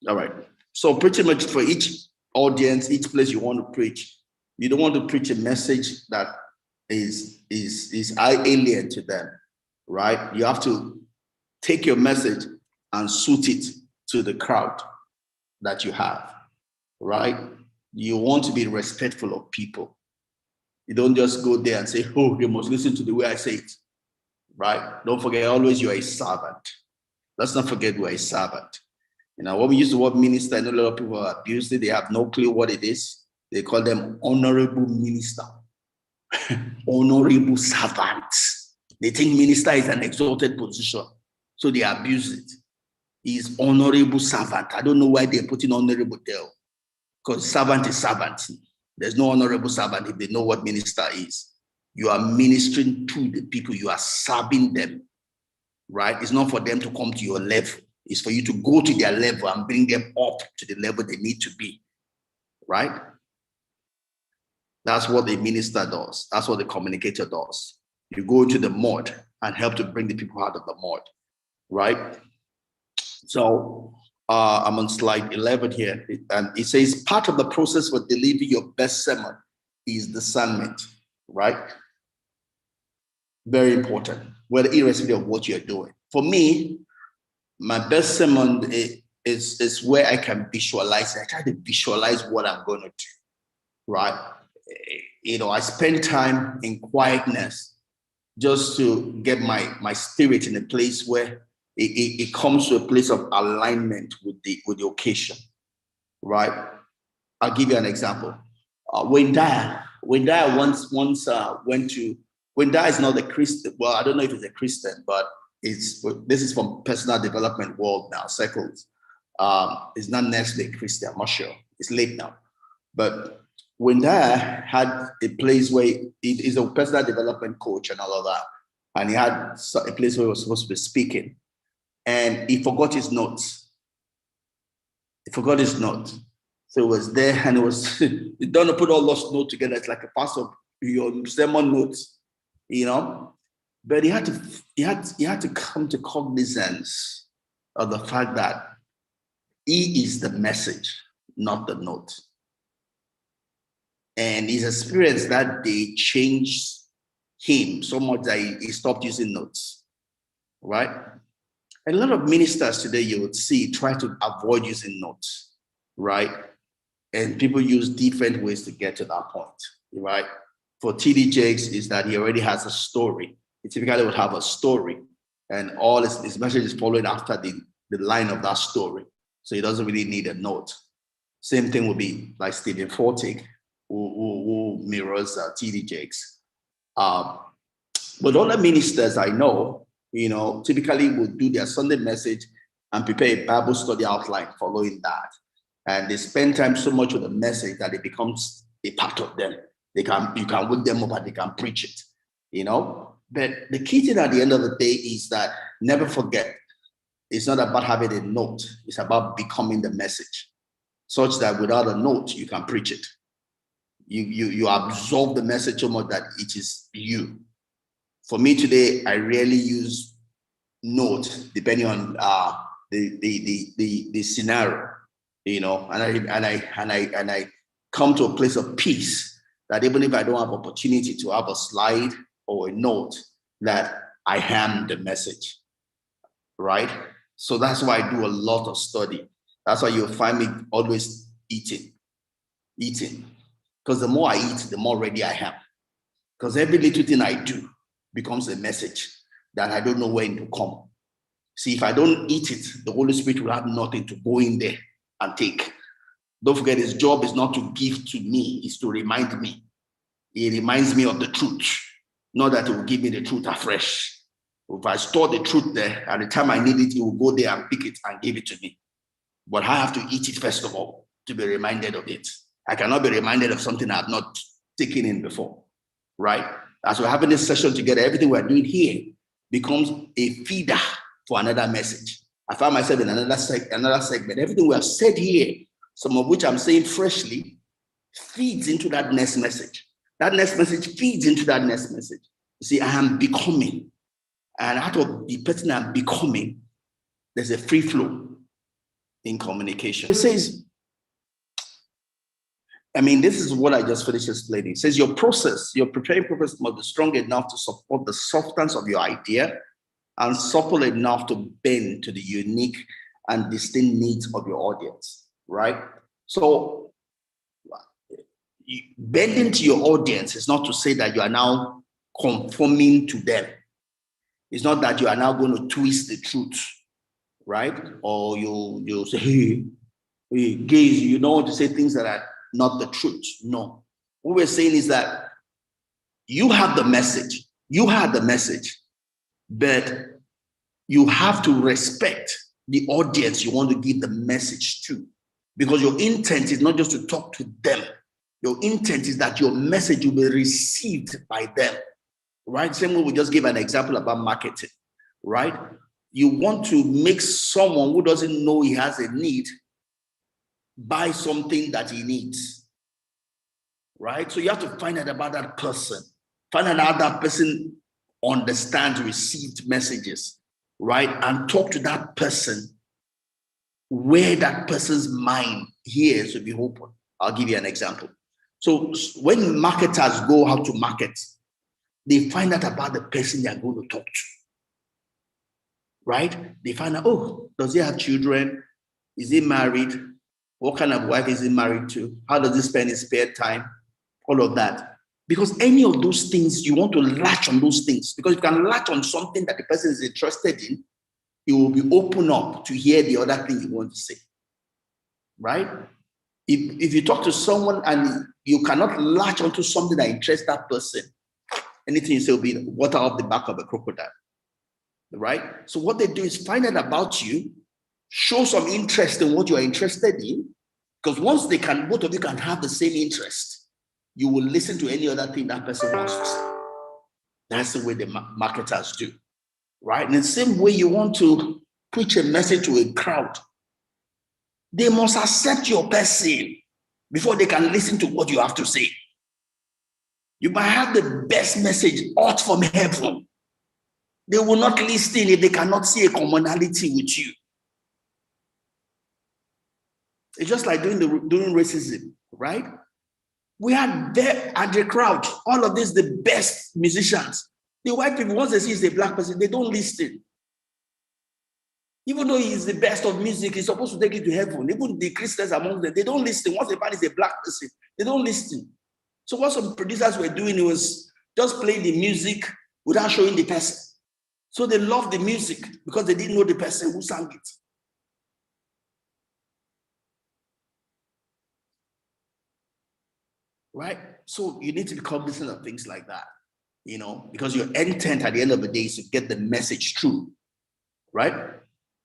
All right. So pretty much for each audience, each place you want to preach, you don't want to preach a message that is alien to them, right? You have to take your message and suit it to the crowd that you have, right? You want to be respectful of people. You don't just go there and say, oh, you must listen to the way I say it, right? Don't forget, always you're a servant. Let's not forget we're a servant. You know, when we use the word minister, I know a lot of people abuse it. They have no clue what it is. They call them honorable minister, honorable servants. They think minister is an exalted position, so they abuse it. He's honorable servant. I don't know why they're putting honorable there, because servant is servant. There's no honorable servant if they know what minister is. You are ministering to the people. You are serving them, right? It's not for them to come to your level. It's for you to go to their level and bring them up to the level they need to be, right? That's what the minister does. That's what the communicator does. You go into the mud and help to bring the people out of the mud, right? So I'm on slide 11 here, and it says part of the process for delivering your best sermon is discernment, right? Very important, whether irrespective of what you're doing. For me, my best sermon is where I can visualize. I try to visualize what I'm going to do, right? You know, I spend time in quietness just to get my spirit in a place where it comes to a place of alignment with the occasion, right? I'll give you an example. When Dyer once went to, when Dyer is not a Christian, well, I don't know if he's a Christian, but this is from personal development world now, circles. It's not necessarily Christian, I'm not sure. It's late now. But when Dyer had a place where he's a personal development coach and all of that, and he had a place where he was supposed to be speaking, and he forgot his notes. He forgot his notes. So it was there, and it was, you don't put all those notes together. It's like a pass of your sermon notes, you know. But he had to come to cognizance of the fact that he is the message, not the note. And his experience that day changed him so much that he stopped using notes, right? A lot of ministers today, you would see, try to avoid using notes, right? And people use different ways to get to that point, right? For TD Jakes is that he already has a story. He typically would have a story, and all his message is following after the line of that story. So he doesn't really need a note. Same thing would be like Stephen Fortick, who mirrors TD Jakes. But other ministers I know, you know, typically would do their Sunday message and prepare a Bible study outline following that. And they spend time so much with the message that it becomes a part of them. You can wake them up and they can preach it, you know. But the key thing at the end of the day is that never forget, it's not about having a note. It's about becoming the message, such that without a note, you can preach it. You absorb the message so much that it is you. For me today, I rarely use notes depending on the scenario, you know, and I come to a place of peace that even if I don't have opportunity to have a slide or a note, that I am the message, right? So that's why I do a lot of study. That's why you'll find me always eating. Because the more I eat, the more ready I am. Because every little thing I do becomes a message that I don't know when to come. See, if I don't eat it, the Holy Spirit will have nothing to go in there and take. Don't forget, his job is not to give to me, it's to remind me. He reminds me of the truth, not that it will give me the truth afresh. If I store the truth there, at the time I need it, he will go there and pick it and give it to me. But I have to eat it first of all to be reminded of it. I cannot be reminded of something I have not taken in before, right? As we're having this session together, everything we're doing here becomes a feeder for another message. I find myself in another segment. Everything we have said here, some of which I'm saying freshly, feeds into that next message. That next message feeds into that next message. You see, I am becoming. And out of the person I'm becoming, there's a free flow. in communication. It says, I mean, this is what I just finished explaining. It says your preparing process must be strong enough to support the substance of your idea and supple enough to bend to the unique and distinct needs of your audience, right? So bending to your audience is not to say that you are now conforming to them. It's not that you are now going to twist the truth, right? Or you'll say, hey, gays, you don't want to say things that are not the truth. No. What we're saying is that you have the message. You had the message, but you have to respect the audience you want to give the message to, because your intent is not just to talk to them. Your intent is that your message will be received by them, right? Same way we just gave an example about marketing, right? You want to make someone who doesn't know he has a need buy something that he needs, right? So you have to find out about that person, find out how that person understands received messages, right? And talk to that person where that person's mind hears will be open. I'll give you an example. So when marketers go out to market, they find out about the person they are going to talk to, right? They find out, oh, does he have children? Is he married? What kind of wife is he married to? How does he spend his spare time? All of that. Because any of those things, you want to latch on those things. Because you can latch on something that the person is interested in, it will be open up to hear the other thing you want to say, right? If you talk to someone and you cannot latch onto something that interests that person, anything you say will be water off the back of a crocodile, right? So what they do is find out about you, show some interest in what you are interested in, because once both of you can have the same interest, you will listen to any other thing that person wants to say. That's the way the marketers do, right? In the same way you want to preach a message to a crowd, they must accept your person before they can listen to what you have to say. You might have the best message out from heaven. They will not listen if they cannot see a commonality with you. It's just like during racism, right? We had there at the crowd, all of this, the best musicians. The white people, once they see it's a black person, they don't listen. Even though he's the best of music, he's supposed to take it to heaven. Even the Christians among them, they don't listen. Once a man is a black person, they don't listen. So what some producers were doing, it was just playing the music without showing the person. So they loved the music because they didn't know the person who sang it. Right? So you need to be cognizant of things like that, because your intent at the end of the day is to get the message through, right?